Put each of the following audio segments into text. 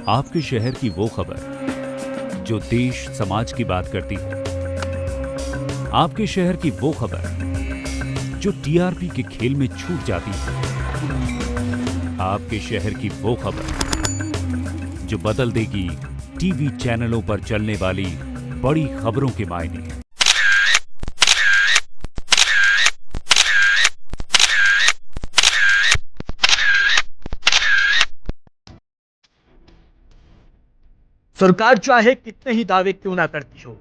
आपके शहर की वो खबर जो देश समाज की बात करती है, आपके शहर की वो खबर जो टीआरपी के खेल में छूट जाती है, आपके शहर की वो खबर जो बदल देगी टीवी चैनलों पर चलने वाली बड़ी खबरों के मायने। सरकार चाहे कितने ही दावे क्यों ना करती हो,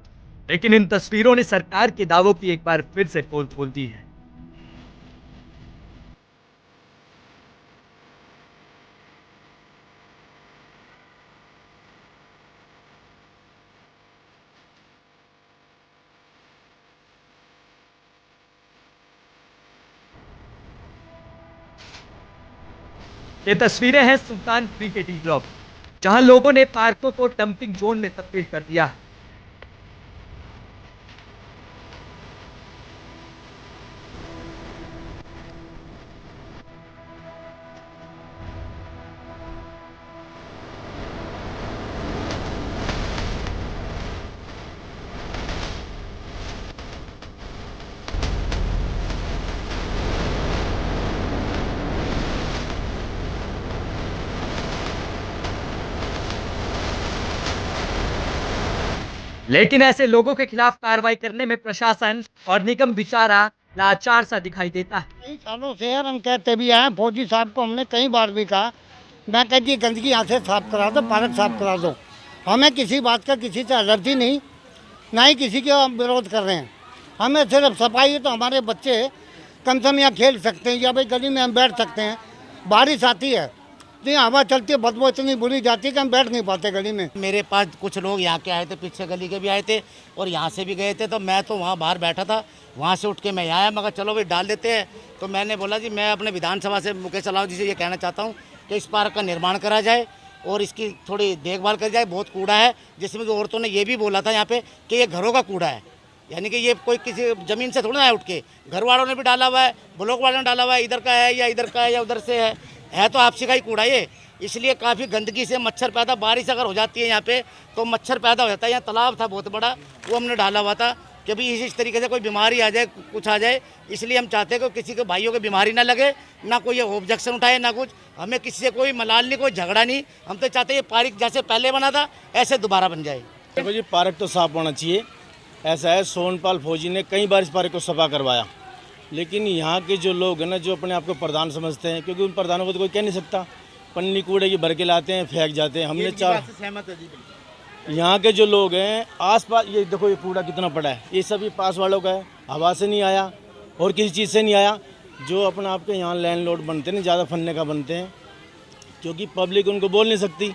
लेकिन इन तस्वीरों ने सरकार के दावों की एक बार फिर से पोल खोल दी है। ये तस्वीरें हैं सुल्तानपुरी के टी ब्लॉक, जहां लोगों ने पार्कों को डंपिंग जोन में तब्दील कर दिया है। लेकिन ऐसे लोगों के खिलाफ कार्रवाई करने में प्रशासन और निगम बेचारा लाचार सा दिखाई देता है। कई सालों से यार हम कहते भी आए, फौजी साहब को हमने कई बार भी कहा, मैं कहती गंदगी यहाँ से साफ करा दो, पार्क साफ करा दो। हमें किसी बात का किसी से एलर्जी नहीं, ना ही किसी के हम विरोध कर रहे हैं। हमें सिर्फ सफाई है तो हमारे बच्चे कम से कम यहाँ खेल सकते हैं या भाई गली में हम बैठ सकते हैं। बारिश आती है तो यहाँ हवा चलती है, बदबू इतनी बुरी जाती है कि हम बैठ नहीं पाते गली में। मेरे पास कुछ लोग यहाँ के आए थे, पीछे गली के भी आए थे और यहाँ से भी गए थे, तो मैं तो वहाँ बाहर बैठा था, वहाँ से उठ के मैं आया, मगर चलो भाई डाल देते हैं। तो मैंने बोला जी मैं अपने विधानसभा से मुकेश चलाओ जी से ये कहना चाहता हूँ कि इस पार्क का निर्माण करा जाए और इसकी थोड़ी देखभाल करी जाए। बहुत कूड़ा है, जिसमें औरतों ने ये भी बोला था यहाँ पे कि ये घरों का कूड़ा है, यानी कि ये कोई किसी ज़मीन से थोड़ा ना है उठ के, घर वालों ने भी डाला हुआ है, ब्लॉक वालों ने डाला हुआ है, इधर का है या इधर का है या उधर से है तो आपसी का ही कूड़ा ये। इसलिए काफ़ी गंदगी से मच्छर पैदा, बारिश अगर हो जाती है यहाँ पे तो मच्छर पैदा हो जाता है। यहाँ तालाब था बहुत बड़ा, वो हमने डाला हुआ था कि भाई इस तरीके से कोई बीमारी आ जाए, कुछ आ जाए। इसलिए हम चाहते हैं कि किसी के भाइयों को बीमारी ना लगे, ना कोई ऑब्जेक्शन उठाए, ना कुछ। हमें किसी से कोई मलाल नहीं, कोई झगड़ा नहीं। हम तो चाहते हैं ये पार्क जैसे पहले बना था ऐसे दोबारा बन जाए। देखो जी, पार्क तो साफ होना चाहिए। ऐसा है, सोनपाल फौजी ने कई बार इस पार्क को सफा करवाया, लेकिन यहाँ के जो लोग हैं ना, जो अपने आप को प्रधान समझते हैं, क्योंकि उन प्रधानों को तो कोई कह नहीं सकता, पन्नी कूड़े की भर के लाते हैं, फेंक जाते हैं। हमने चार सहमत है जी। यहाँ के जो लोग हैं आसपास, ये देखो ये कूड़ा कितना पड़ा है, ये सभी पास वालों का है, हवा से नहीं आया और किसी चीज़ से नहीं आया। जो अपना आपके यहाँ लैंडलॉर्ड बनते हैं, ज़्यादा फन्ने का बनते हैं, क्योंकि पब्लिक उनको बोल नहीं सकती,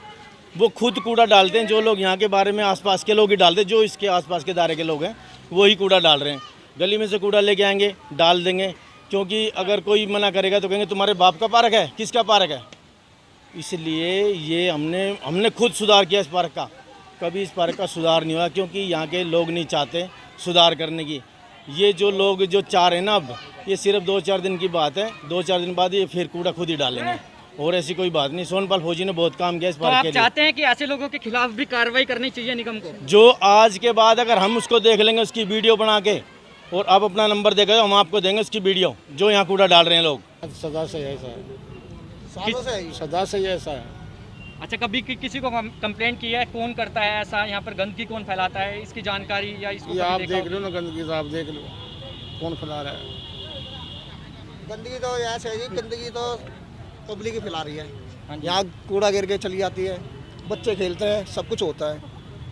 वो खुद कूड़ा डालते हैं। जो लोग यहाँ के बारे में आसपास के लोग ही डालते हैं, जो इसके आसपास के दायरे के लोग हैं वही कूड़ा डाल रहे हैं। गली में से कूड़ा लेके आएंगे, डाल देंगे, क्योंकि अगर कोई मना करेगा तो कहेंगे तुम्हारे बाप का पार्क है, किसका पार्क है। इसलिए ये हमने खुद सुधार किया इस पार्क का। कभी इस पार्क का सुधार नहीं हुआ, क्योंकि यहाँ के लोग नहीं चाहते सुधार करने की। ये जो लोग जो चाह रहे हैं ना, अब ये सिर्फ 2-4 दिन की बात है, 2-4 दिन बाद ये फिर कूड़ा खुद ही डालेंगे, और ऐसी कोई बात नहीं। सोनपाल फौजी ने बहुत काम किया इस पार्क के लिए। चाहते हैं कि ऐसे लोगों के खिलाफ भी कार्रवाई करनी चाहिए निगम को। जो आज के बाद अगर हम उसको देख लेंगे, उसकी वीडियो बना के, और आप अपना नंबर देगा, हम आपको देंगे उसकी वीडियो, जो यहाँ कूड़ा डाल रहे हैं लोग। सदा से ऐसा है, सालों से सदा से ऐसा है। अच्छा, कभी किसी को कंप्लेंट की है? कौन करता है ऐसा? यहाँ पर गंदगी कौन फैलाता है? इसकी जानकारी या इसको ये आप देख लो ना, गंदगी तो आप देख लो कौन फैला रहा है। गंदगी तो ऐसे है जी, गंदगी तो पब्लिक ही फैला रही है। यहाँ कूड़ा गिर के चली जाती है, बच्चे खेलते हैं, सब कुछ होता है,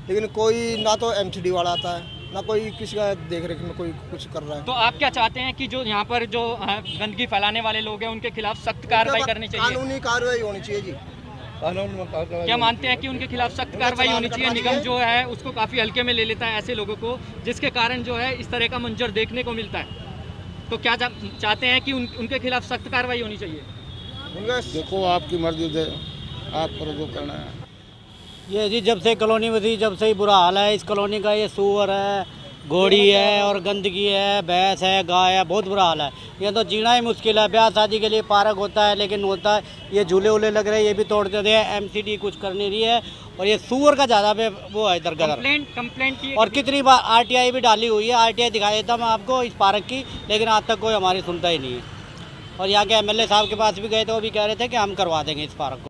लेकिन कोई ना तो एमसीडी वाला आता है, ना कोई किसी का देख रेख में कोई कुछ कर रहा है। तो आप क्या चाहते हैं कि जो यहाँ पर जो गंदगी फैलाने वाले लोग हैं उनके खिलाफ सख्त कार्रवाई करनी चाहिए? कानूनी कार्रवाई होनी चाहिए जी। क्या मानते हैं कि उनके खिलाफ सख्त कार्रवाई होनी चाहिए? निगम जो है उसको काफ़ी हल्के में ले लेता है ऐसे लोगों को, जिसके कारण जो है इस तरह का मंजर देखने को मिलता है। तो क्या चाहते हैं कि उनके खिलाफ सख्त कार्रवाई होनी चाहिए? देखो आपकी मर्जी से आप करो जो करना है। ये जी जब से कॉलोनी में थी, जब से ही बुरा हाल है इस कॉलोनी का। ये सूअर है, घोड़ी है और गंदगी है, भैंस है, गाय है, बहुत बुरा हाल है। ये तो जीना ही मुश्किल है। ब्याह शादी के लिए पार्क होता है, लेकिन होता है ये झूले वूले लग रहे हैं, ये भी तोड़ देते हैं। एमसीडी कुछ कर नहीं रही है और ये सुअर का ज़्यादा वो है इधर गदर। कंप्लेंट की और कितनी बार आरटीआई भी डाली हुई है, आरटीआई दिखा देता मैं आपको इस पार्क की, लेकिन आज तक कोई हमारी सुनता ही नहीं है। और यहाँ के एमएलए साहब के पास भी गए तो वो भी कह रहे थे कि हम करवा देंगे इस पार्क को।